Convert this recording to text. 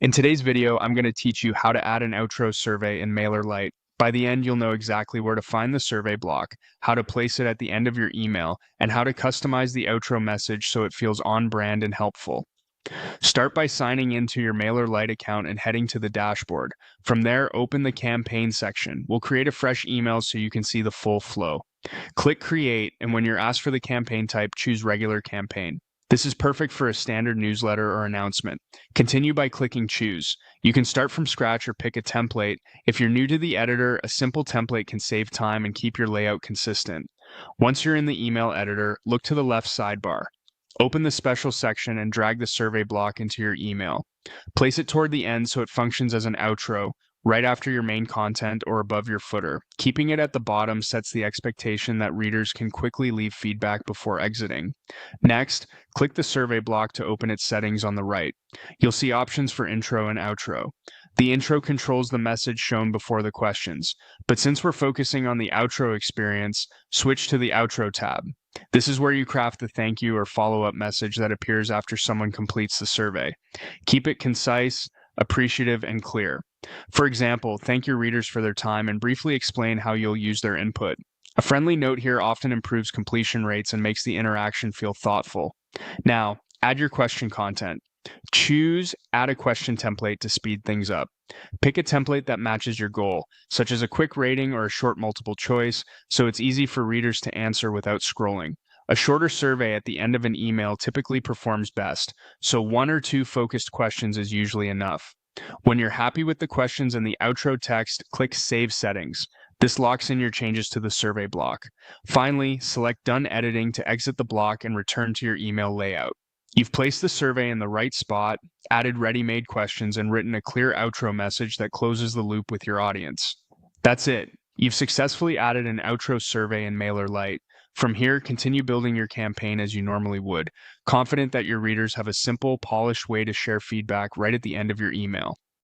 In today's video, I'm going to teach you how to add an outro survey in Mailerlite. By the end, you'll know exactly where to find the survey block, how to place it at the end of your email, and how to customize the outro message so it feels on brand and helpful. Start by signing into your Mailerlite account and heading to the dashboard. From there, open the campaign section. We'll create a fresh email so you can see the full flow. Click Create, and when you're asked for the campaign type, choose Regular Campaign. This is perfect for a standard newsletter or announcement. Continue by clicking Choose. You can start from scratch or pick a template. If you're new to the editor, a simple template can save time and keep your layout consistent. Once you're in the email editor, look to the left sidebar. Open the special section and drag the survey block into your email. Place it toward the end so it functions as an outro, right after your main content or above your footer. Keeping it at the bottom sets the expectation that readers can quickly leave feedback before exiting. Next, click the survey block to open its settings on the right. You'll see options for intro and outro. The intro controls the message shown before the questions, but since we're focusing on the outro experience, switch to the outro tab. This is where you craft the thank you or follow-up message that appears after someone completes the survey. Keep it concise, appreciative, and clear. For example, thank your readers for their time and briefly explain how you'll use their input. A friendly note here often improves completion rates and makes the interaction feel thoughtful. Now, add your question content. Choose Add a Question template to speed things up. Pick a template that matches your goal, such as a quick rating or a short multiple choice, so it's easy for readers to answer without scrolling. A shorter survey at the end of an email typically performs best, so 1 or 2 focused questions is usually enough. When you're happy with the questions and the outro text, click Save Settings. This locks in your changes to the survey block. Finally, select Done Editing to exit the block and return to your email layout. You've placed the survey in the right spot, added ready-made questions, and written a clear outro message that closes the loop with your audience. That's it. You've successfully added an outro survey in Mailerlite. From here, continue building your campaign as you normally would, confident that your readers have a simple, polished way to share feedback right at the end of your email.